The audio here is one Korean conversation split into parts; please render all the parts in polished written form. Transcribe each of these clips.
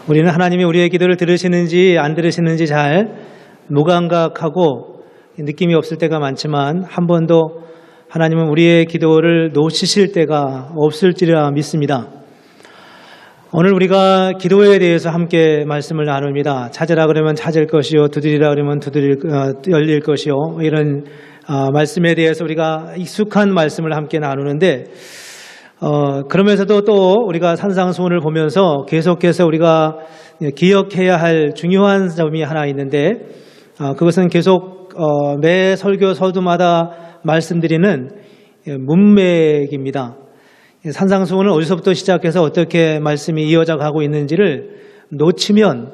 우리는 하나님이 우리의 기도를 들으시는지 안 들으시는지 잘 무감각하고 느낌이 없을 때가 많지만 한 번도 하나님은 우리의 기도를 놓치실 때가 없을지라 믿습니다. 오늘 우리가 기도에 대해서 함께 말씀을 나눕니다. 찾으라 그러면 찾을 것이요, 두드리라 그러면 열릴 것이요, 이런 말씀에 대해서 우리가 익숙한 말씀을 함께 나누는데 그러면서도 또 우리가 산상수훈을 보면서 계속해서 우리가 기억해야 할 중요한 점이 하나 있는데 그것은 계속 매 설교 서두마다 말씀드리는 문맥입니다. 산상수훈은 어디서부터 시작해서 어떻게 말씀이 이어져 가고 있는지를 놓치면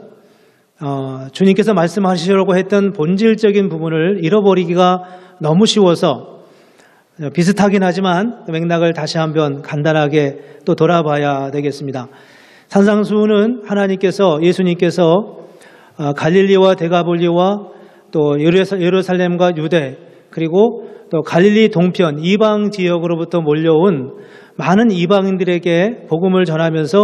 주님께서 말씀하시려고 했던 본질적인 부분을 잃어버리기가 너무 쉬워서 비슷하긴 하지만 맥락을 다시 한번 간단하게 또 돌아봐야 되겠습니다. 산상수훈은 하나님께서, 예수님께서 갈릴리와 데가볼리와 또 예루살렘과 유대 그리고 또 갈릴리 동편 이방 지역으로부터 몰려온 많은 이방인들에게 복음을 전하면서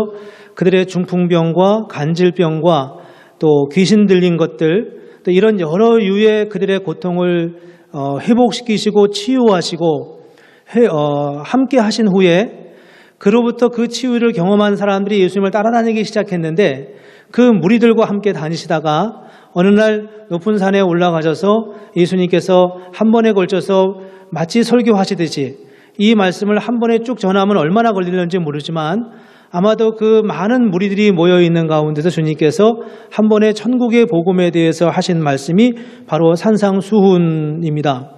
그들의 중풍병과 간질병과 또 귀신 들린 것들 또 이런 여러 유의 그들의 고통을 회복시키시고 치유하시고 함께 하신 후에 그로부터 그 치유를 경험한 사람들이 예수님을 따라다니기 시작했는데 그 무리들과 함께 다니시다가 어느 날 높은 산에 올라가셔서 예수님께서 한 번에 걸쳐서 마치 설교하시듯이 이 말씀을 한 번에 쭉 전하면 얼마나 걸리는지 모르지만 아마도 그 많은 무리들이 모여있는 가운데서 주님께서 한 번에 천국의 복음에 대해서 하신 말씀이 바로 산상수훈입니다.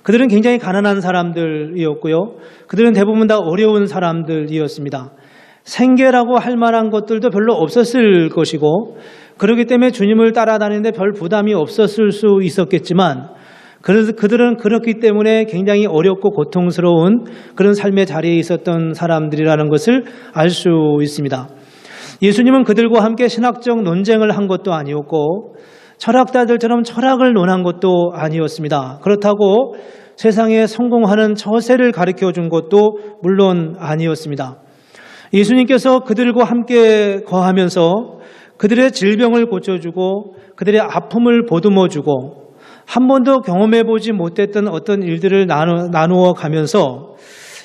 그들은 굉장히 가난한 사람들이었고요. 그들은 대부분 다 어려운 사람들이었습니다. 생계라고 할 만한 것들도 별로 없었을 것이고 그렇기 때문에 주님을 따라다니는데 별 부담이 없었을 수 있었겠지만 그들은 그렇기 때문에 굉장히 어렵고 고통스러운 그런 삶의 자리에 있었던 사람들이라는 것을 알 수 있습니다. 예수님은 그들과 함께 신학적 논쟁을 한 것도 아니었고 철학자들처럼 철학을 논한 것도 아니었습니다. 그렇다고 세상에 성공하는 처세를 가르쳐 준 것도 물론 아니었습니다. 예수님께서 그들과 함께 거하면서 그들의 질병을 고쳐주고 그들의 아픔을 보듬어주고 한 번도 경험해보지 못했던 어떤 일들을 나누어 가면서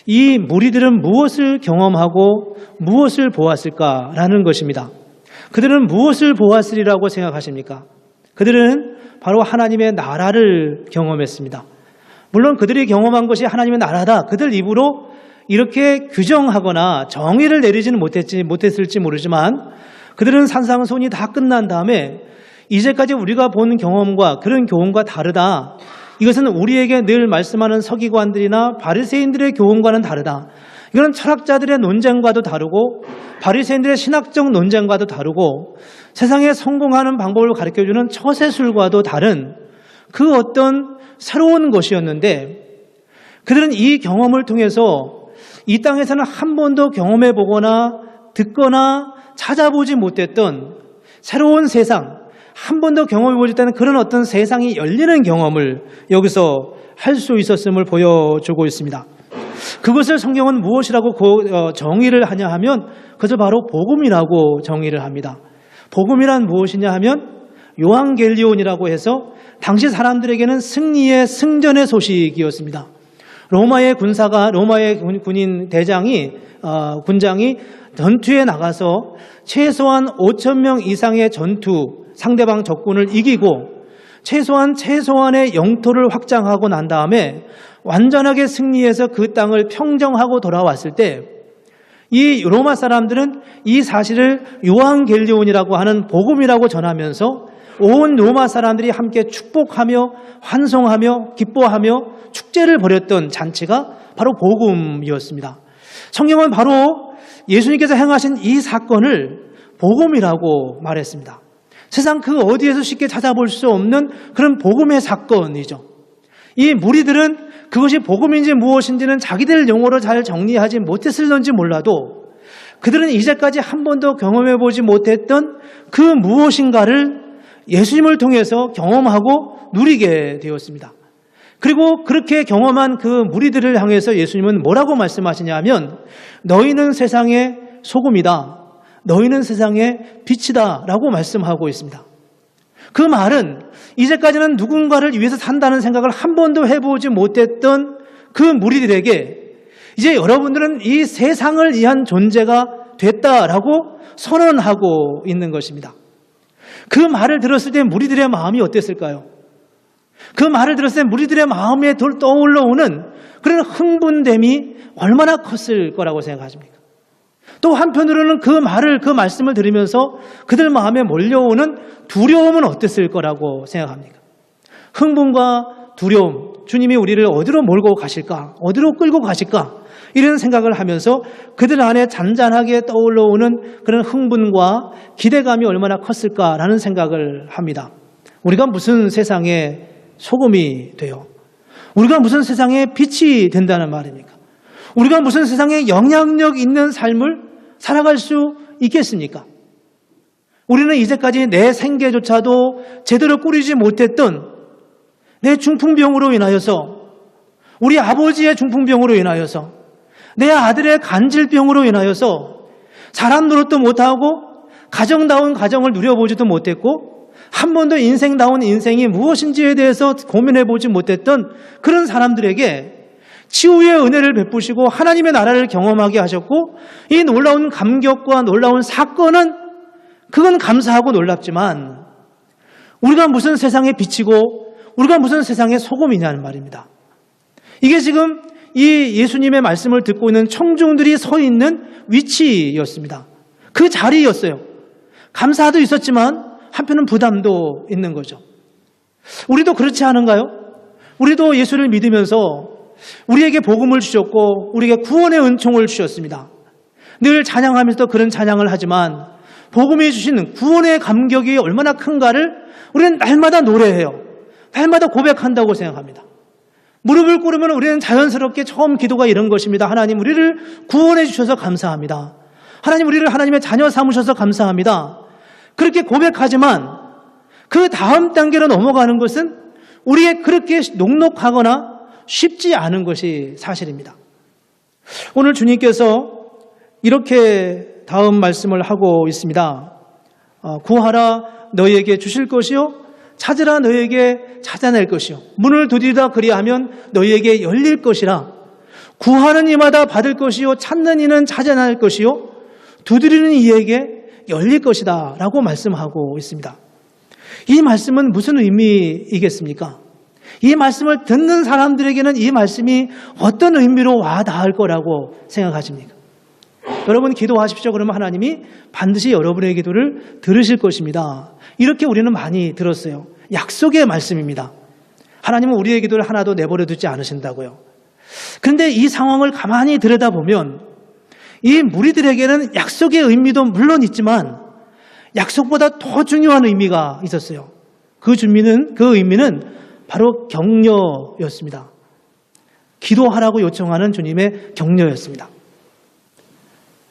이 무리들은 무엇을 경험하고 무엇을 보았을까라는 것입니다. 그들은 무엇을 보았으리라고 생각하십니까? 그들은 바로 하나님의 나라를 경험했습니다. 물론 그들이 경험한 것이 하나님의 나라다. 그들 입으로 이렇게 규정하거나 정의를 내리지는 못했을지 모르지만 그들은 산상수훈이 다 끝난 다음에 이제까지 우리가 본 경험과 그런 교훈과 다르다. 이것은 우리에게 늘 말씀하는 서기관들이나 바리새인들의 교훈과는 다르다. 이건 철학자들의 논쟁과도 다르고 바리새인들의 신학적 논쟁과도 다르고 세상에 성공하는 방법을 가르쳐주는 처세술과도 다른 그 어떤 새로운 것이었는데 그들은 이 경험을 통해서 이 땅에서는 한 번도 경험해보거나 듣거나 찾아보지 못했던 새로운 세상, 한 번도 경험해보지 못하는 그런 어떤 세상이 열리는 경험을 여기서 할 수 있었음을 보여주고 있습니다. 그것을 성경은 무엇이라고 정의를 하냐 하면 그것을 바로 복음이라고 정의를 합니다. 복음이란 무엇이냐 하면 요한겔리온이라고 해서 당시 사람들에게는 승리의 승전의 소식이었습니다. 로마의 군인 군장이 전투에 나가서 최소한 5,000명 이상의 상대방 적군을 이기고 최소한의 영토를 확장하고 난 다음에 완전하게 승리해서 그 땅을 평정하고 돌아왔을 때 이 로마 사람들은 이 사실을 요한겔리온이라고 하는 복음이라고 전하면서 온 로마 사람들이 함께 축복하며 환송하며 기뻐하며 축제를 벌였던 잔치가 바로 복음이었습니다. 성경은 바로 예수님께서 행하신 이 사건을 복음이라고 말했습니다. 세상 그 어디에서 쉽게 찾아볼 수 없는 그런 복음의 사건이죠. 이 무리들은 그것이 복음인지 무엇인지는 자기들 용어로 잘 정리하지 못했을런지 몰라도 그들은 이제까지 한 번도 경험해보지 못했던 그 무엇인가를 예수님을 통해서 경험하고 누리게 되었습니다. 그리고 그렇게 경험한 그 무리들을 향해서 예수님은 뭐라고 말씀하시냐 하면 너희는 세상의 소금이다. 너희는 세상의 빛이다 라고 말씀하고 있습니다. 그 말은 이제까지는 누군가를 위해서 산다는 생각을 한 번도 해보지 못했던 그 무리들에게 이제 여러분들은 이 세상을 위한 존재가 됐다라고 선언하고 있는 것입니다. 그 말을 들었을 때 무리들의 마음이 어땠을까요? 그 말을 들었을 때 무리들의 마음에 떠올라오는 그런 흥분됨이 얼마나 컸을 거라고 생각하십니까? 또 한편으로는 그 말씀을 들으면서 그들 마음에 몰려오는 두려움은 어땠을 거라고 생각합니까? 흥분과 두려움, 주님이 우리를 어디로 몰고 가실까? 어디로 끌고 가실까? 이런 생각을 하면서 그들 안에 잔잔하게 떠올라오는 그런 흥분과 기대감이 얼마나 컸을까라는 생각을 합니다. 우리가 무슨 세상의 소금이 돼요? 우리가 무슨 세상의 빛이 된다는 말입니까? 우리가 무슨 세상에 영향력 있는 삶을 살아갈 수 있겠습니까? 우리는 이제까지 내 생계조차도 제대로 꾸리지 못했던 내 중풍병으로 인하여서, 우리 아버지의 중풍병으로 인하여서, 내 아들의 간질병으로 인하여서 사람 노릇도 못하고 가정다운 가정을 누려보지도 못했고 한 번도 인생다운 인생이 무엇인지에 대해서 고민해보지 못했던 그런 사람들에게 치유의 은혜를 베푸시고 하나님의 나라를 경험하게 하셨고, 이 놀라운 감격과 놀라운 사건은 그건 감사하고 놀랍지만 우리가 무슨 세상에 빛이고 우리가 무슨 세상의 소금이냐는 말입니다. 이게 지금 이 예수님의 말씀을 듣고 있는 청중들이 서 있는 위치였습니다. 그 자리였어요. 감사도 있었지만 한편은 부담도 있는 거죠. 우리도 그렇지 않은가요? 우리도 예수를 믿으면서 우리에게 복음을 주셨고 우리에게 구원의 은총을 주셨습니다. 늘 찬양하면서 그런 찬양을 하지만 복음이 주시는 구원의 감격이 얼마나 큰가를 우리는 날마다 노래해요. 날마다 고백한다고 생각합니다. 무릎을 꿇으면 우리는 자연스럽게 처음 기도가 이런 것입니다. 하나님, 우리를 구원해 주셔서 감사합니다. 하나님, 우리를 하나님의 자녀 삼으셔서 감사합니다. 그렇게 고백하지만 그 다음 단계로 넘어가는 것은 우리의 그렇게 녹록하거나 쉽지 않은 것이 사실입니다. 오늘 주님께서 이렇게 다음 말씀을 하고 있습니다. 구하라 너희에게 주실 것이요, 찾으라 너희에게 찾아낼 것이요, 문을 두드리다 그리하면 너희에게 열릴 것이라. 구하는 이마다 받을 것이요, 찾는 이는 찾아낼 것이요, 두드리는 이에게 열릴 것이다 라고 말씀하고 있습니다. 이 말씀은 무슨 의미이겠습니까? 이 말씀을 듣는 사람들에게는 이 말씀이 어떤 의미로 와 닿을 거라고 생각하십니까? 여러분 기도하십시오. 그러면 하나님이 반드시 여러분의 기도를 들으실 것입니다. 이렇게 우리는 많이 들었어요. 약속의 말씀입니다. 하나님은 우리의 기도를 하나도 내버려 두지 않으신다고요. 그런데 이 상황을 가만히 들여다보면 이 무리들에게는 약속의 의미도 물론 있지만 약속보다 더 중요한 의미가 있었어요. 그 의미는 바로 격려였습니다. 기도하라고 요청하는 주님의 격려였습니다.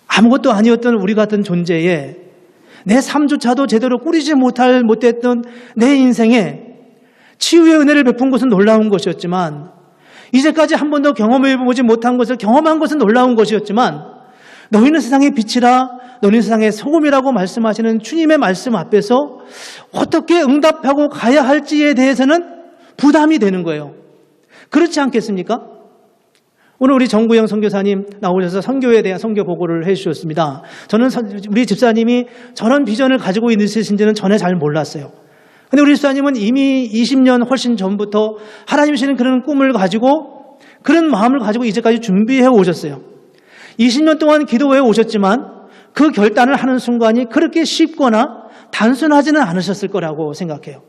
아무것도 아니었던 우리 같은 존재에 내 삶조차도 제대로 꾸리지 못했던 내 인생에 치유의 은혜를 베푼 것은 놀라운 것이었지만, 이제까지 한 번도 경험해보지 못한 것을 경험한 것은 놀라운 것이었지만, 너희는 세상의 빛이라, 너희는 세상의 소금이라고 말씀하시는 주님의 말씀 앞에서 어떻게 응답하고 가야 할지에 대해서는 부담이 되는 거예요. 그렇지 않겠습니까? 오늘 우리 정구영 선교사님 나오셔서 선교에 대한 선교 보고를 해주셨습니다. 저는 우리 집사님이 저런 비전을 가지고 있으신지는 전에 잘 몰랐어요. 근데 우리 집사님은 이미 20년 훨씬 전부터 하나님 주시는 그런 꿈을 가지고, 그런 마음을 가지고 이제까지 준비해 오셨어요. 20년 동안 기도해 오셨지만 그 결단을 하는 순간이 그렇게 쉽거나 단순하지는 않으셨을 거라고 생각해요.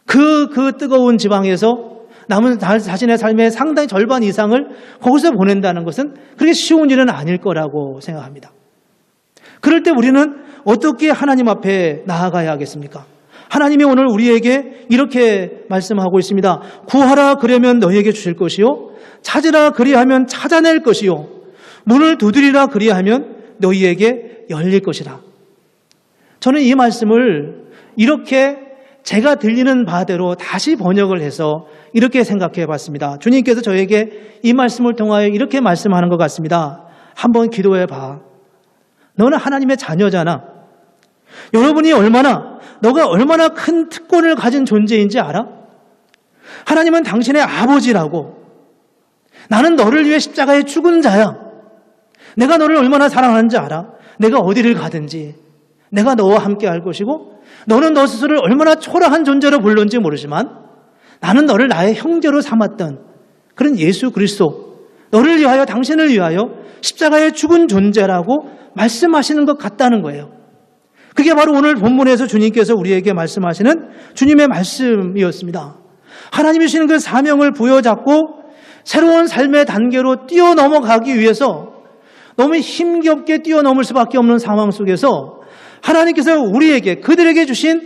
그 뜨거운 지방에서 남은 자신의 삶의 상당히 절반 이상을 거기서 보낸다는 것은 그렇게 쉬운 일은 아닐 거라고 생각합니다. 그럴 때 우리는 어떻게 하나님 앞에 나아가야 하겠습니까? 하나님이 오늘 우리에게 이렇게 말씀하고 있습니다. 구하라 그러면 너희에게 주실 것이요, 찾으라 그리하면 찾아낼 것이요, 문을 두드리라 그리하면 너희에게 열릴 것이라. 저는 이 말씀을 이렇게 제가 들리는 바대로 다시 번역을 해서 이렇게 생각해 봤습니다. 주님께서 저에게 이 말씀을 통하여 이렇게 말씀하는 것 같습니다. 한번 기도해 봐. 너는 하나님의 자녀잖아. 너가 얼마나 큰 특권을 가진 존재인지 알아? 하나님은 당신의 아버지라고. 나는 너를 위해 십자가에 죽은 자야. 내가 너를 얼마나 사랑하는지 알아? 내가 어디를 가든지 내가 너와 함께 할 것이고, 너는 너 스스로를 얼마나 초라한 존재로 불렀는지 모르지만 나는 너를 나의 형제로 삼았던 그런 예수 그리스도, 너를 위하여, 당신을 위하여 십자가에 죽은 존재라고 말씀하시는 것 같다는 거예요. 그게 바로 오늘 본문에서 주님께서 우리에게 말씀하시는 주님의 말씀이었습니다. 하나님이 주시는 그 사명을 부여잡고 새로운 삶의 단계로 뛰어넘어가기 위해서 너무 힘겹게 뛰어넘을 수밖에 없는 상황 속에서 하나님께서 우리에게, 그들에게 주신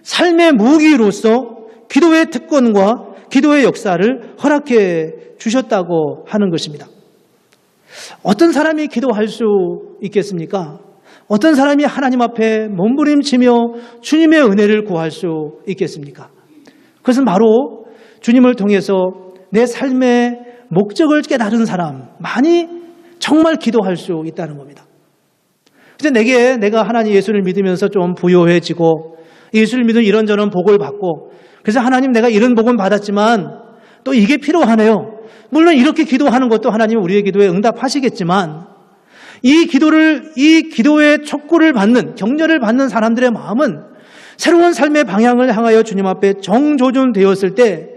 삶의 무기로서 기도의 특권과 기도의 역사를 허락해 주셨다고 하는 것입니다. 어떤 사람이 기도할 수 있겠습니까? 어떤 사람이 하나님 앞에 몸부림치며 주님의 은혜를 구할 수 있겠습니까? 그것은 바로 주님을 통해서 내 삶의 목적을 깨달은 사람만이 정말 기도할 수 있다는 겁니다. 그래서 내가 하나님 예수를 믿으면서 좀 부유해지고 예수를 믿으면 이런저런 복을 받고, 그래서 하나님 내가 이런 복은 받았지만 또 이게 필요하네요. 물론 이렇게 기도하는 것도 하나님은 우리의 기도에 응답하시겠지만, 이 기도의 촉구를 받는, 격려를 받는 사람들의 마음은 새로운 삶의 방향을 향하여 주님 앞에 정조준되었을 때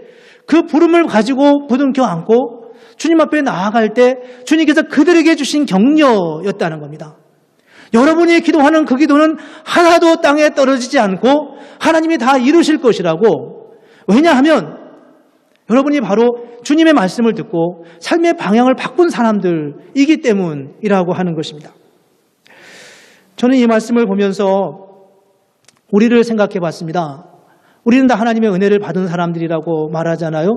그 부름을 가지고 부둥켜 안고 주님 앞에 나아갈 때 주님께서 그들에게 주신 격려였다는 겁니다. 여러분이 기도하는 그 기도는 하나도 땅에 떨어지지 않고 하나님이 다 이루실 것이라고. 왜냐하면 여러분이 바로 주님의 말씀을 듣고 삶의 방향을 바꾼 사람들이기 때문이라고 하는 것입니다. 저는 이 말씀을 보면서 우리를 생각해 봤습니다. 우리는 다 하나님의 은혜를 받은 사람들이라고 말하잖아요.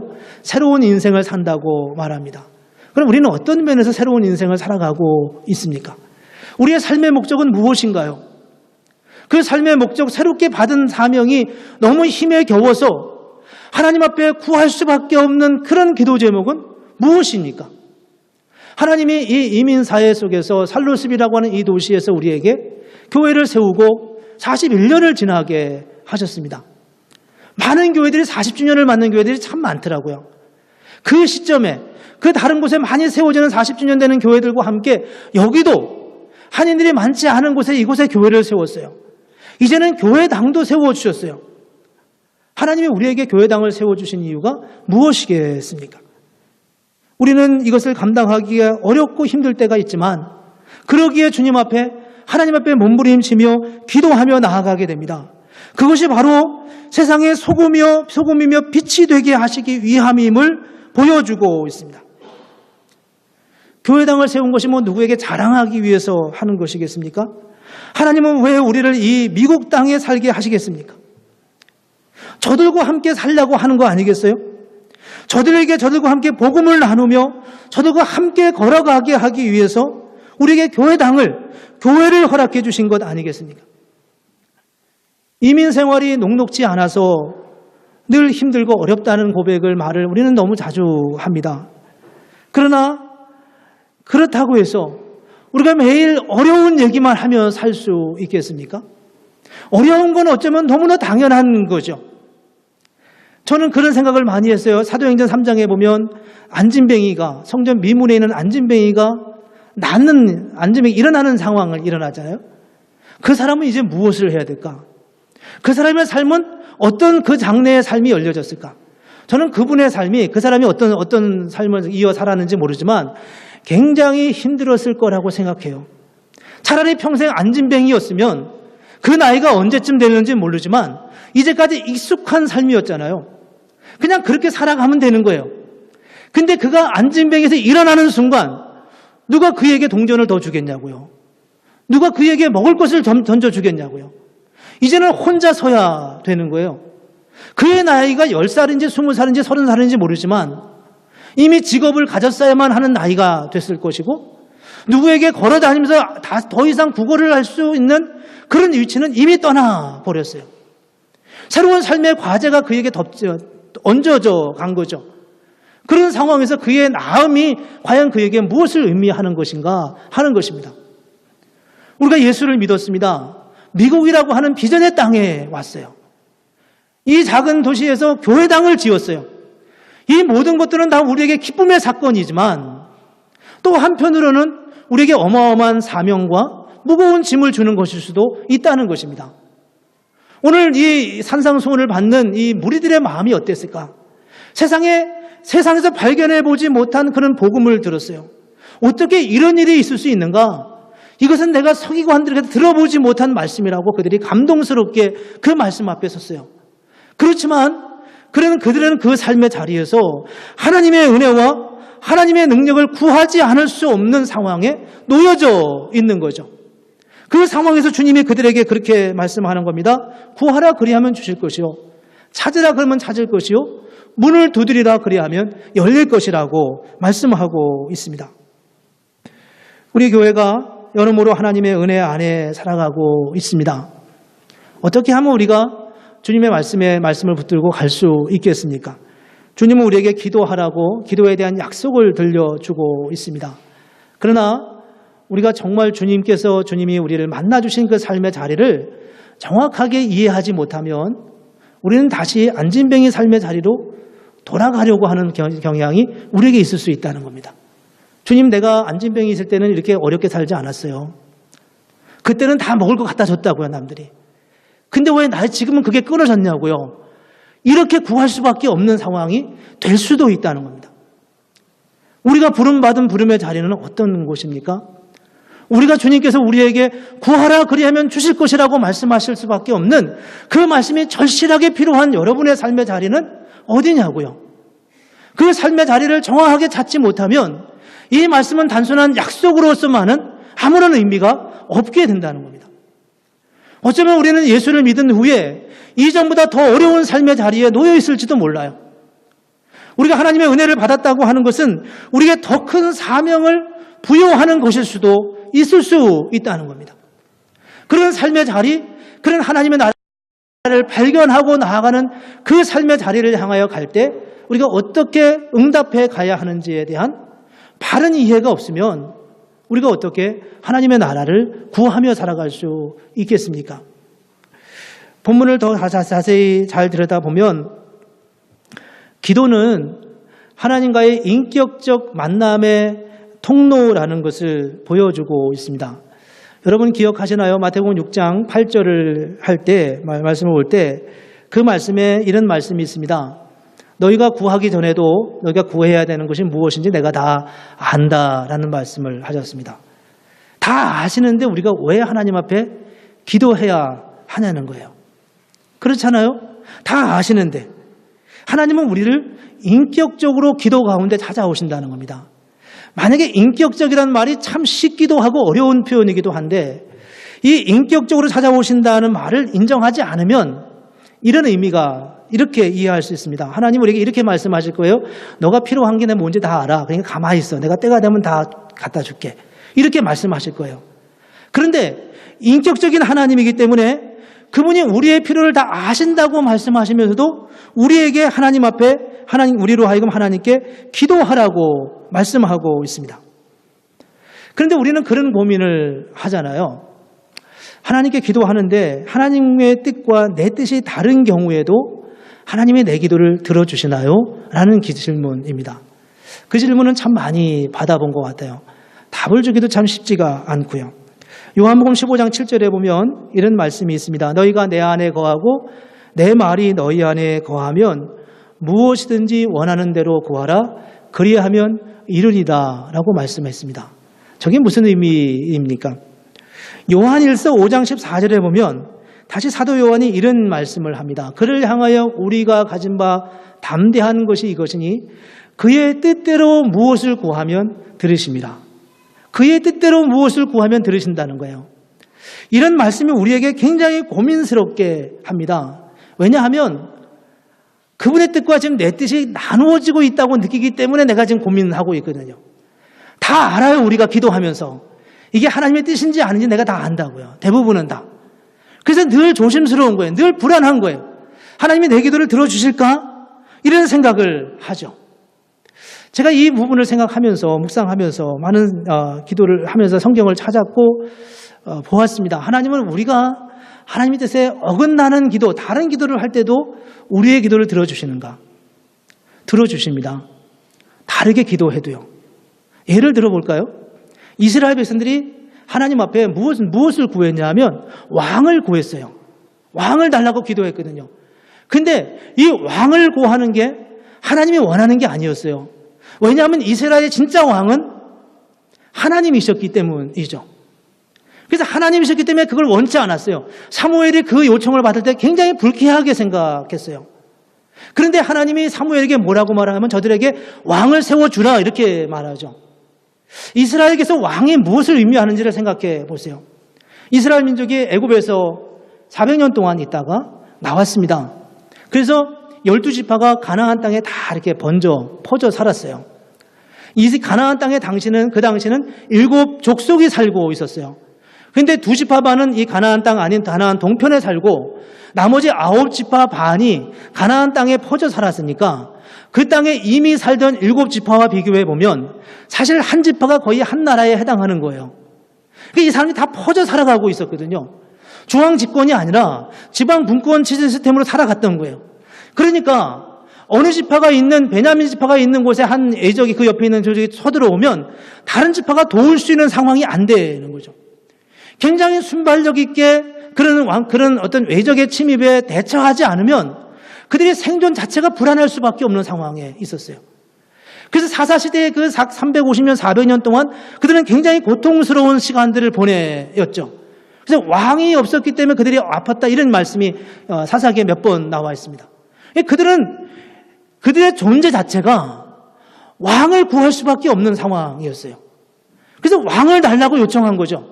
새로운 인생을 산다고 말합니다. 그럼 우리는 어떤 면에서 새로운 인생을 살아가고 있습니까? 우리의 삶의 목적은 무엇인가요? 그 삶의 목적, 새롭게 받은 사명이 너무 힘에 겨워서 하나님 앞에 구할 수밖에 없는 그런 기도 제목은 무엇입니까? 하나님이 이 이민사회 속에서 살루스비라고 하는 이 도시에서 우리에게 교회를 세우고 41년을 지나게 하셨습니다. 많은 교회들이 40주년을 맞는 교회들이 참 많더라고요. 그 시점에 그 다른 곳에 많이 세워지는 40주년 되는 교회들과 함께 여기도 한인들이 많지 않은 곳에 이곳에 교회를 세웠어요. 이제는 교회당도 세워주셨어요. 하나님이 우리에게 교회당을 세워주신 이유가 무엇이겠습니까? 우리는 이것을 감당하기가 어렵고 힘들 때가 있지만 그러기에 주님 앞에, 하나님 앞에 몸부림치며 기도하며 나아가게 됩니다. 그것이 바로 세상의 소금이며 빛이 되게 하시기 위함임을 보여주고 있습니다. 교회당을 세운 것이 누구에게 자랑하기 위해서 하는 것이겠습니까? 하나님은 왜 우리를 이 미국 땅에 살게 하시겠습니까? 저들과 함께 살려고 하는 거 아니겠어요? 저들과 함께 복음을 나누며 저들과 함께 걸어가게 하기 위해서 우리에게 교회를 허락해 주신 것 아니겠습니까? 이민 생활이 녹록지 않아서 늘 힘들고 어렵다는 말을 우리는 너무 자주 합니다. 그러나 그렇다고 해서 우리가 매일 어려운 얘기만 하며 살 수 있겠습니까? 어려운 건 어쩌면 너무나 당연한 거죠. 저는 그런 생각을 많이 했어요. 사도행전 3장에 보면 안진뱅이가, 성전 미문에 있는 안진뱅이가 일어나는 상황을 일어나잖아요. 그 사람은 이제 무엇을 해야 될까? 그 사람의 삶은 어떤 그 장래의 삶이 열려졌을까? 저는 그분의 삶이, 그 사람이 어떤 삶을 이어 살았는지 모르지만 굉장히 힘들었을 거라고 생각해요. 차라리 평생 안진뱅이였으면 그 나이가 언제쯤 되는지 모르지만 이제까지 익숙한 삶이었잖아요. 그냥 그렇게 살아가면 되는 거예요. 근데 그가 안진뱅이에서 일어나는 순간 누가 그에게 동전을 더 주겠냐고요. 누가 그에게 먹을 것을 던져주겠냐고요. 이제는 혼자 서야 되는 거예요. 그의 나이가 10살인지 20살인지 30살인지 모르지만 이미 직업을 가졌어야만 하는 나이가 됐을 것이고 누구에게 걸어다니면서 더 이상 구걸을 할 수 있는 그런 위치는 이미 떠나버렸어요. 새로운 삶의 과제가 그에게 얹어져 간 거죠. 그런 상황에서 그의 나음이 과연 그에게 무엇을 의미하는 것인가 하는 것입니다. 우리가 예수를 믿었습니다. 미국이라고 하는 비전의 땅에 왔어요. 이 작은 도시에서 교회당을 지었어요. 이 모든 것들은 다 우리에게 기쁨의 사건이지만 또 한편으로는 우리에게 어마어마한 사명과 무거운 짐을 주는 것일 수도 있다는 것입니다. 오늘 이 산상수훈을 받는 이 무리들의 마음이 어땠을까? 세상에서 발견해 보지 못한 그런 복음을 들었어요. 어떻게 이런 일이 있을 수 있는가? 이것은 내가 서기관들에게 들어보지 못한 말씀이라고 그들이 감동스럽게 그 말씀 앞에 섰어요. 그렇지만 그들은 그 삶의 자리에서 하나님의 은혜와 하나님의 능력을 구하지 않을 수 없는 상황에 놓여져 있는 거죠. 그 상황에서 주님이 그들에게 그렇게 말씀하는 겁니다. 구하라 그리하면 주실 것이요. 찾으라 그러면 찾을 것이요. 문을 두드리라 그리하면 열릴 것이라고 말씀하고 있습니다. 우리 교회가 여러모로 하나님의 은혜 안에 살아가고 있습니다. 어떻게 하면 우리가 주님의 말씀을 붙들고 갈 수 있겠습니까? 주님은 우리에게 기도하라고 기도에 대한 약속을 들려주고 있습니다. 그러나 우리가 정말 주님이 우리를 만나주신 그 삶의 자리를 정확하게 이해하지 못하면 우리는 다시 안진뱅이 삶의 자리로 돌아가려고 하는 경향이 우리에게 있을 수 있다는 겁니다. 주님, 내가 안진뱅이 있을 때는 이렇게 어렵게 살지 않았어요. 그때는 다 먹을 거 갖다 줬다고요, 남들이. 근데 왜 지금은 그게 끊어졌냐고요. 이렇게 구할 수밖에 없는 상황이 될 수도 있다는 겁니다. 우리가 부름받은 부름의 자리는 어떤 곳입니까? 우리가 주님께서 우리에게 구하라 그리하면 주실 것이라고 말씀하실 수밖에 없는 그 말씀이 절실하게 필요한 여러분의 삶의 자리는 어디냐고요. 그 삶의 자리를 정확하게 찾지 못하면 이 말씀은 단순한 약속으로서만은 아무런 의미가 없게 된다는 겁니다. 어쩌면 우리는 예수를 믿은 후에 이전보다 더 어려운 삶의 자리에 놓여 있을지도 몰라요. 우리가 하나님의 은혜를 받았다고 하는 것은 우리에게 더 큰 사명을 부여하는 것일 수도 있을 수 있다는 겁니다. 그런 삶의 자리, 그런 하나님의 나라를 발견하고 나아가는 그 삶의 자리를 향하여 갈 때 우리가 어떻게 응답해 가야 하는지에 대한 바른 이해가 없으면 우리가 어떻게 하나님의 나라를 구하며 살아갈 수 있겠습니까? 본문을 더 자세히 잘 들여다보면 기도는 하나님과의 인격적 만남의 통로라는 것을 보여주고 있습니다. 여러분 기억하시나요? 마태복음 6장 8절을 할 때 말씀을 볼 때 그 말씀에 이런 말씀이 있습니다. 너희가 구하기 전에도 너희가 구해야 되는 것이 무엇인지 내가 다 안다라는 말씀을 하셨습니다. 다 아시는데 우리가 왜 하나님 앞에 기도해야 하냐는 거예요. 그렇잖아요? 다 아시는데 하나님은 우리를 인격적으로 기도 가운데 찾아오신다는 겁니다. 만약에 인격적이라는 말이 참 쉽기도 하고 어려운 표현이기도 한데 이 인격적으로 찾아오신다는 말을 인정하지 않으면 이런 의미가 이렇게 이해할 수 있습니다. 하나님 우리에게 이렇게 말씀하실 거예요. 너가 필요한 게 뭔지 다 알아. 그러니까 가만히 있어. 내가 때가 되면 다 갖다 줄게. 이렇게 말씀하실 거예요. 그런데 인격적인 하나님이기 때문에 그분이 우리의 필요를 다 아신다고 말씀하시면서도 우리에게 하나님 앞에 우리로 하여금 하나님께 기도하라고 말씀하고 있습니다. 그런데 우리는 그런 고민을 하잖아요. 하나님께 기도하는데 하나님의 뜻과 내 뜻이 다른 경우에도 하나님이 내 기도를 들어주시나요? 라는 질문입니다. 그 질문은 참 많이 받아본 것 같아요. 답을 주기도 참 쉽지가 않고요. 요한복음 15장 7절에 보면 이런 말씀이 있습니다. 너희가 내 안에 거하고 내 말이 너희 안에 거하면 무엇이든지 원하는 대로 구하라 그리하면 이르리다 라고 말씀했습니다. 저게 무슨 의미입니까? 요한일서 5장 14절에 보면 다시 사도 요한이 이런 말씀을 합니다. 그를 향하여 우리가 가진 바 담대한 것이 이것이니 그의 뜻대로 무엇을 구하면 들으심이라. 그의 뜻대로 무엇을 구하면 들으신다는 거예요. 이런 말씀이 우리에게 굉장히 고민스럽게 합니다. 왜냐하면 그분의 뜻과 지금 내 뜻이 나누어지고 있다고 느끼기 때문에 내가 지금 고민하고 있거든요. 다 알아요, 우리가 기도하면서. 이게 하나님의 뜻인지 아닌지 내가 다 안다고요. 대부분은 다. 그래서 늘 조심스러운 거예요. 늘 불안한 거예요. 하나님이 내 기도를 들어주실까? 이런 생각을 하죠. 제가 이 부분을 생각하면서 묵상하면서 많은 기도를 하면서 성경을 찾았고 보았습니다. 하나님은 우리가 하나님의 뜻에 어긋나는 기도, 다른 기도를 할 때도 우리의 기도를 들어주시는가? 들어주십니다. 다르게 기도해도요. 예를 들어볼까요? 이스라엘 백성들이 하나님 앞에 무엇을 구했냐면 왕을 구했어요. 왕을 달라고 기도했거든요. 근데 이 왕을 구하는 게 하나님이 원하는 게 아니었어요. 왜냐하면 이스라엘의 진짜 왕은 하나님이셨기 때문이죠. 그래서 하나님이셨기 때문에 그걸 원치 않았어요. 사무엘이 그 요청을 받을 때 굉장히 불쾌하게 생각했어요. 그런데 하나님이 사무엘에게 뭐라고 말하면 저들에게 왕을 세워주라 이렇게 말하죠. 이스라엘에게서 왕이 무엇을 의미하는지를 생각해 보세요. 이스라엘 민족이 애굽에서 400년 동안 있다가 나왔습니다. 그래서 12지파가 가나안 땅에 다 이렇게 퍼져 살았어요. 이 가나안 땅의 그 당시는 7 족속이 살고 있었어요. 그런데 2지파 반은 이 가나안 땅 아닌 가나안 동편에 살고 나머지 9지파 반이 가나안 땅에 퍼져 살았으니까 그 땅에 이미 살던 7지파와 비교해 보면 사실 한 지파가 거의 한 나라에 해당하는 거예요. 이 사람들이 다 퍼져 살아가고 있었거든요. 중앙 집권이 아니라 지방 분권 시스템으로 살아갔던 거예요. 그러니까 어느 지파가 있는 베냐민 지파가 있는 곳에 한 애적이 그 옆에 있는 조직이 쳐들어오면 다른 지파가 도울 수 있는 상황이 안 되는 거죠. 굉장히 순발력 있게 그런 어떤 외적의 침입에 대처하지 않으면 그들의 생존 자체가 불안할 수밖에 없는 상황에 있었어요. 그래서 사사시대의 그 350년, 400년 동안 그들은 굉장히 고통스러운 시간들을 보내었죠. 그래서 왕이 없었기 때문에 그들이 아팠다 이런 말씀이 사사기에 몇 번 나와 있습니다. 그들의 존재 자체가 왕을 구할 수밖에 없는 상황이었어요. 그래서 왕을 달라고 요청한 거죠.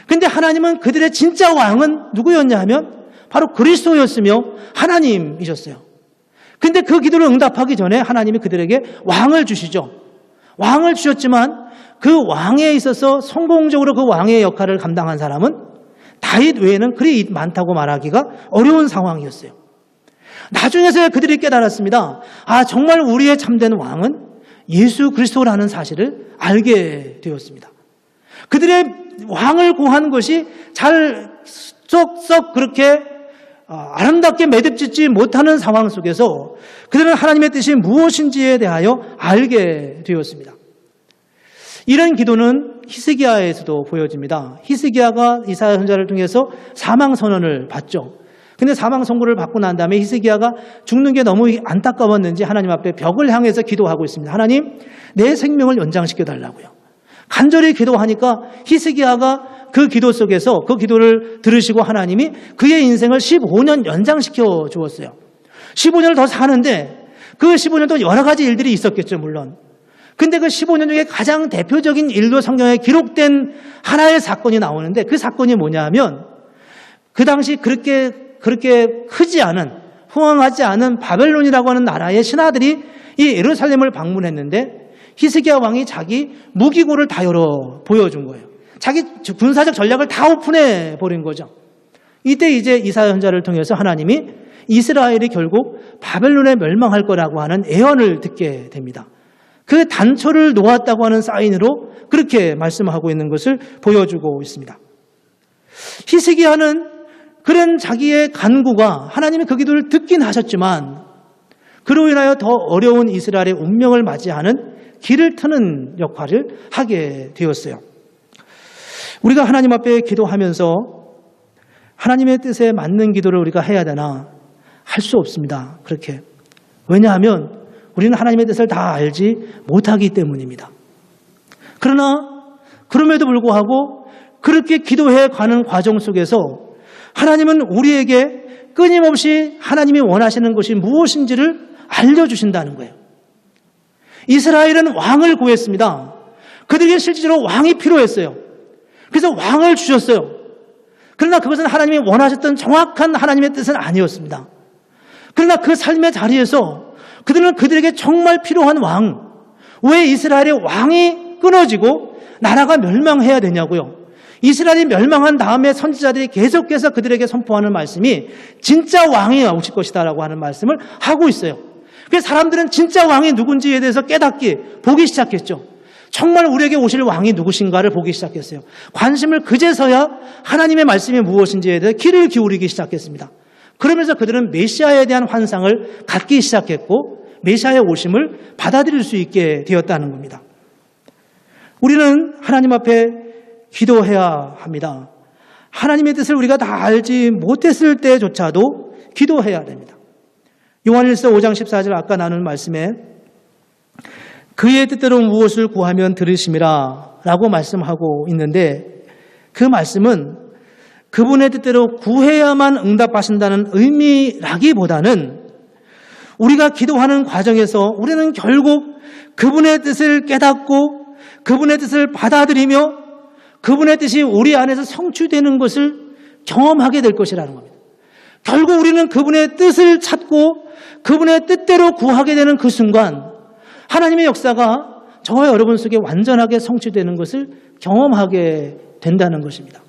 그런데 하나님은 그들의 진짜 왕은 누구였냐 하면 바로 그리스도였으며 하나님이셨어요. 그런데 그 기도를 응답하기 전에 하나님이 그들에게 왕을 주시죠. 왕을 주셨지만 그 왕에 있어서 성공적으로 그 왕의 역할을 감당한 사람은 다윗 외에는 그리 많다고 말하기가 어려운 상황이었어요. 나중에서야 그들이 깨달았습니다. 정말 우리의 참된 왕은 예수 그리스도라는 사실을 알게 되었습니다. 그들의 왕을 구한 것이 쏙 그렇게 아름답게 매듭짓지 못하는 상황 속에서 그들은 하나님의 뜻이 무엇인지에 대하여 알게 되었습니다. 이런 기도는 히스기야에서도 보여집니다. 히스기야가 이사야 선지자를 통해서 사망 선언을 받죠. 근데 사망 선고를 받고 난 다음에 히스기야가 죽는 게 너무 안타까웠는지 하나님 앞에 벽을 향해서 기도하고 있습니다. 하나님, 내 생명을 연장시켜 달라고요. 간절히 기도하니까 히스기야가 그 기도 속에서 그 기도를 들으시고 하나님이 그의 인생을 15년 연장시켜 주었어요. 15년을 더 사는데 그 15년도 여러 가지 일들이 있었겠죠, 물론. 근데 그 15년 중에 가장 대표적인 일도 성경에 기록된 하나의 사건이 나오는데 그 사건이 뭐냐 하면 그 당시 그렇게 크지 않은, 흥황하지 않은 바벨론이라고 하는 나라의 신하들이 이 예루살렘을 방문했는데 히스기야 왕이 자기 무기고를 다 보여준 거예요. 자기 군사적 전략을 다 오픈해 버린 거죠. 이때 이제 이사야 선지자를 통해서 하나님이 이스라엘이 결국 바벨론에 멸망할 거라고 하는 예언을 듣게 됩니다. 그 단초를 놓았다고 하는 사인으로 그렇게 말씀하고 있는 것을 보여주고 있습니다. 히스기야는 그런 자기의 간구가 하나님이 그 기도를 듣긴 하셨지만 그로 인하여 더 어려운 이스라엘의 운명을 맞이하는 길을 트는 역할을 하게 되었어요. 우리가 하나님 앞에 기도하면서 하나님의 뜻에 맞는 기도를 우리가 해야 되나? 할 수 없습니다. 그렇게. 왜냐하면 우리는 하나님의 뜻을 다 알지 못하기 때문입니다. 그러나 그럼에도 불구하고 그렇게 기도해 가는 과정 속에서 하나님은 우리에게 끊임없이 하나님이 원하시는 것이 무엇인지를 알려주신다는 거예요. 이스라엘은 왕을 구했습니다. 그들에게 실제로 왕이 필요했어요. 그래서 왕을 주셨어요. 그러나 그것은 하나님이 원하셨던 정확한 하나님의 뜻은 아니었습니다. 그러나 그 삶의 자리에서 그들은 그들에게 정말 필요한 왕, 왜 이스라엘의 왕이 끊어지고 나라가 멸망해야 되냐고요. 이스라엘이 멸망한 다음에 선지자들이 계속해서 그들에게 선포하는 말씀이 진짜 왕이 오실 것이다라고 하는 말씀을 하고 있어요. 그래서 사람들은 진짜 왕이 누군지에 대해서 보기 시작했죠. 정말 우리에게 오실 왕이 누구신가를 보기 시작했어요. 관심을 그제서야 하나님의 말씀이 무엇인지에 대해 귀를 기울이기 시작했습니다. 그러면서 그들은 메시아에 대한 환상을 갖기 시작했고 메시아의 오심을 받아들일 수 있게 되었다는 겁니다. 우리는 하나님 앞에 기도해야 합니다. 하나님의 뜻을 우리가 다 알지 못했을 때조차도 기도해야 됩니다. 요한일서 5장 14절 아까 나눈 말씀에 그의 뜻대로 무엇을 구하면 들으심이라 라고 말씀하고 있는데 그 말씀은 그분의 뜻대로 구해야만 응답하신다는 의미라기보다는 우리가 기도하는 과정에서 우리는 결국 그분의 뜻을 깨닫고 그분의 뜻을 받아들이며 그분의 뜻이 우리 안에서 성취되는 것을 경험하게 될 것이라는 겁니다. 결국 우리는 그분의 뜻을 찾고 그분의 뜻대로 구하게 되는 그 순간 하나님의 역사가 저와 여러분 속에 완전하게 성취되는 것을 경험하게 된다는 것입니다.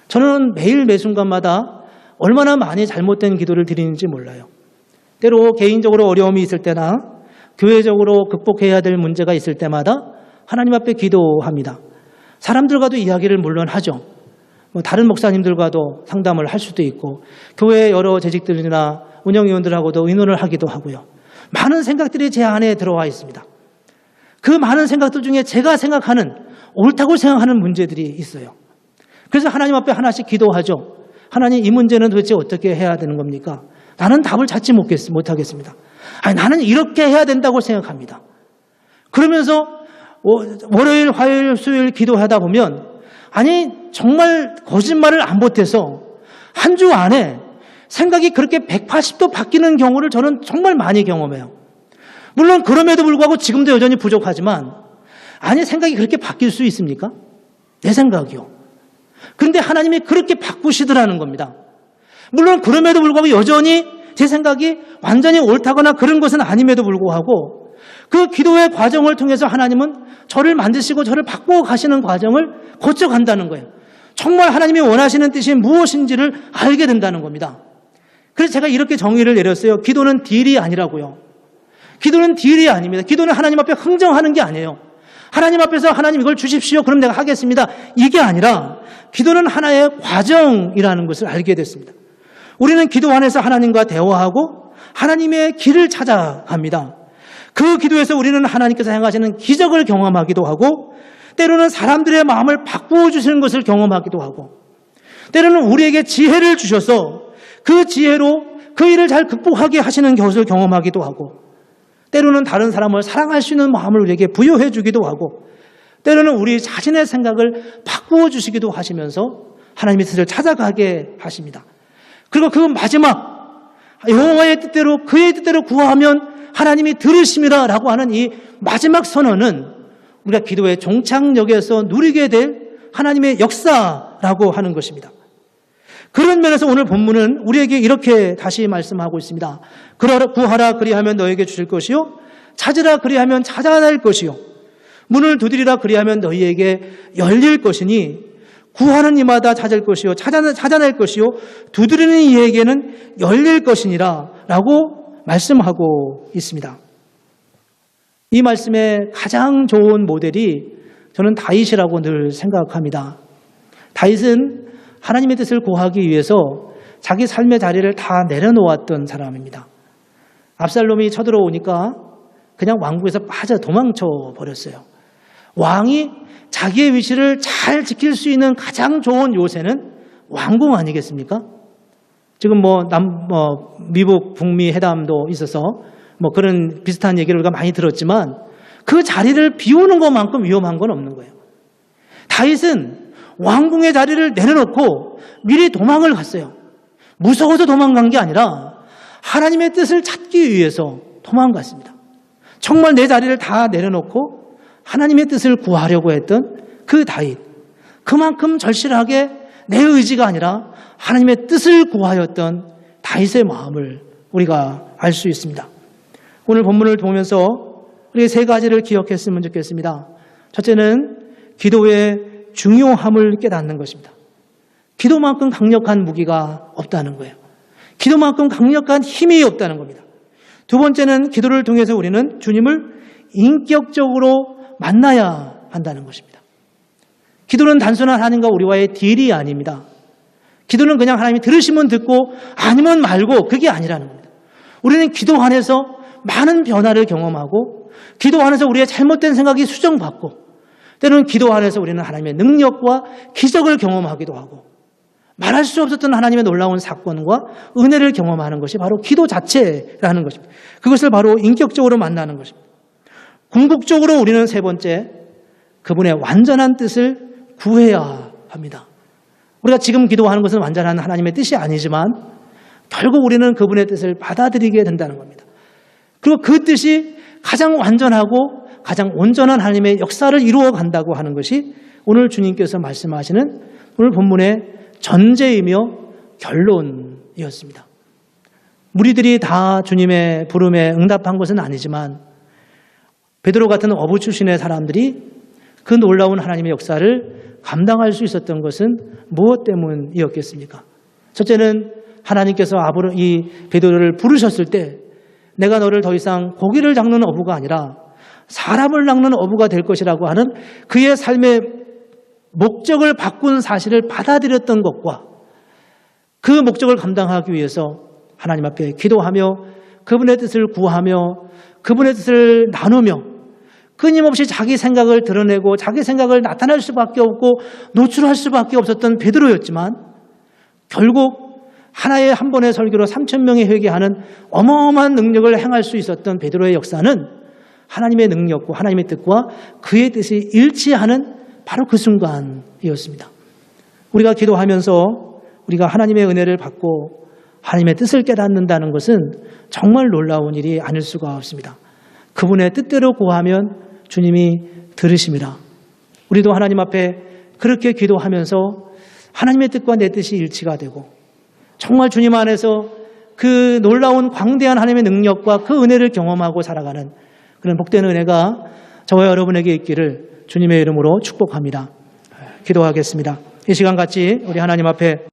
저는 매일 매 순간마다 얼마나 많이 잘못된 기도를 드리는지 몰라요. 때로 개인적으로 어려움이 있을 때나 교회적으로 극복해야 될 문제가 있을 때마다 하나님 앞에 기도합니다. 사람들과도 이야기를 물론 하죠. 다른 목사님들과도 상담을 할 수도 있고 교회 여러 재직들이나 운영위원들하고도 의논을 하기도 하고요. 많은 생각들이 제 안에 들어와 있습니다. 그 많은 생각들 중에 제가 생각하는 옳다고 생각하는 문제들이 있어요. 그래서 하나님 앞에 하나씩 기도하죠. 하나님 이 문제는 도대체 어떻게 해야 되는 겁니까? 나는 답을 찾지 못하겠습니다. 나는 이렇게 해야 된다고 생각합니다. 그러면서 월요일, 화요일, 수요일 기도하다 보면 정말 거짓말을 안 보태서 한 주 안에 생각이 그렇게 180도 바뀌는 경우를 저는 정말 많이 경험해요. 물론 그럼에도 불구하고 지금도 여전히 부족하지만 생각이 그렇게 바뀔 수 있습니까? 내 생각이요. 그런데 하나님이 그렇게 바꾸시더라는 겁니다. 물론 그럼에도 불구하고 여전히 제 생각이 완전히 옳다거나 그런 것은 아님에도 불구하고 그 기도의 과정을 통해서 하나님은 저를 만드시고 저를 바꾸어 가시는 과정을 거쳐간다는 거예요. 정말 하나님이 원하시는 뜻이 무엇인지를 알게 된다는 겁니다. 그래서 제가 이렇게 정의를 내렸어요. 기도는 딜이 아니라고요. 기도는 딜이 아닙니다. 기도는 하나님 앞에 흥정하는 게 아니에요. 하나님 앞에서 하나님 이걸 주십시오. 그럼 내가 하겠습니다. 이게 아니라 기도는 하나의 과정이라는 것을 알게 됐습니다. 우리는 기도 안에서 하나님과 대화하고 하나님의 길을 찾아갑니다. 그 기도에서 우리는 하나님께서 행하시는 기적을 경험하기도 하고 때로는 사람들의 마음을 바꾸어 주시는 것을 경험하기도 하고 때로는 우리에게 지혜를 주셔서 그 지혜로 그 일을 잘 극복하게 하시는 것을 경험하기도 하고 때로는 다른 사람을 사랑할 수 있는 마음을 우리에게 부여해 주기도 하고 때로는 우리 자신의 생각을 바꾸어 주시기도 하시면서 하나님의 뜻을 찾아가게 하십니다. 그리고 그 마지막 여호와의 뜻대로 그의 뜻대로 구하면 하나님이 들으심이라 라고 하는 이 마지막 선언은 우리가 기도의 종착역에서 누리게 될 하나님의 역사라고 하는 것입니다. 그런 면에서 오늘 본문은 우리에게 이렇게 다시 말씀하고 있습니다. 구하라 그리하면 너에게 주실 것이요 찾으라 그리하면 찾아낼 것이요 문을 두드리라 그리하면 너희에게 열릴 것이니 구하는 이마다 찾을 것이요 찾아낼 것이요 두드리는 이에게는 열릴 것이니라 라고 말씀하고 있습니다. 이 말씀의 가장 좋은 모델이 저는 다윗이라고 늘 생각합니다. 다윗은 하나님의 뜻을 구하기 위해서 자기 삶의 자리를 다 내려놓았던 사람입니다. 압살롬이 쳐들어오니까 그냥 왕궁에서 빠져 도망쳐 버렸어요. 왕이 자기의 위치를 잘 지킬 수 있는 가장 좋은 요새는 왕궁 아니겠습니까? 지금 미북 북미 회담도 있어서 그런 비슷한 얘기를 우리가 많이 들었지만 그 자리를 비우는 것만큼 위험한 건 없는 거예요. 다윗은 왕궁의 자리를 내려놓고 미리 도망을 갔어요. 무서워서 도망간 게 아니라 하나님의 뜻을 찾기 위해서 도망갔습니다. 정말 내 자리를 다 내려놓고 하나님의 뜻을 구하려고 했던 그 다윗. 그만큼 절실하게 내 의지가 아니라 하나님의 뜻을 구하였던 다윗의 마음을 우리가 알 수 있습니다. 오늘 본문을 보면서 우리 세 가지를 기억했으면 좋겠습니다. 첫째는 기도의 중요함을 깨닫는 것입니다. 기도만큼 강력한 무기가 없다는 거예요. 기도만큼 강력한 힘이 없다는 겁니다. 두 번째는 기도를 통해서 우리는 주님을 인격적으로 만나야 한다는 것입니다. 기도는 단순한 하나님과 우리와의 딜이 아닙니다. 기도는 그냥 하나님이 들으시면 듣고 아니면 말고 그게 아니라는 겁니다. 우리는 기도 안에서 많은 변화를 경험하고 기도 안에서 우리의 잘못된 생각이 수정받고 때로는 기도 안에서 우리는 하나님의 능력과 기적을 경험하기도 하고 말할 수 없었던 하나님의 놀라운 사건과 은혜를 경험하는 것이 바로 기도 자체라는 것입니다. 그것을 바로 인격적으로 만나는 것입니다. 궁극적으로 우리는 세 번째, 그분의 완전한 뜻을 구해야 합니다. 우리가 지금 기도하는 것은 완전한 하나님의 뜻이 아니지만 결국 우리는 그분의 뜻을 받아들이게 된다는 겁니다. 그리고 그 뜻이 가장 완전하고 가장 온전한 하나님의 역사를 이루어 간다고 하는 것이 오늘 주님께서 말씀하시는 오늘 본문의 전제이며 결론이었습니다. 무리들이 다 주님의 부름에 응답한 것은 아니지만 베드로 같은 어부 출신의 사람들이 그 놀라운 하나님의 역사를 감당할 수 있었던 것은 무엇 때문이었겠습니까? 첫째는 하나님께서 이 베드로를 부르셨을 때 내가 너를 더 이상 고기를 낚는 어부가 아니라 사람을 낚는 어부가 될 것이라고 하는 그의 삶의 목적을 바꾼 사실을 받아들였던 것과 그 목적을 감당하기 위해서 하나님 앞에 기도하며 그분의 뜻을 구하며 그분의 뜻을 나누며 끊임없이 자기 생각을 드러내고 자기 생각을 나타낼 수밖에 없고 노출할 수밖에 없었던 베드로였지만 결국 하나의 한 번의 설교로 3,000명이 회개하는 어마어마한 능력을 행할 수 있었던 베드로의 역사는 하나님의 능력과 하나님의 뜻과 그의 뜻이 일치하는 바로 그 순간이었습니다. 우리가 기도하면서 우리가 하나님의 은혜를 받고 하나님의 뜻을 깨닫는다는 것은 정말 놀라운 일이 아닐 수가 없습니다. 그분의 뜻대로 구하면 주님이 들으십니다. 우리도 하나님 앞에 그렇게 기도하면서 하나님의 뜻과 내 뜻이 일치가 되고 정말 주님 안에서 그 놀라운 광대한 하나님의 능력과 그 은혜를 경험하고 살아가는 그런 복된 은혜가 저와 여러분에게 있기를 주님의 이름으로 축복합니다. 기도하겠습니다. 이 시간 같이 우리 하나님 앞에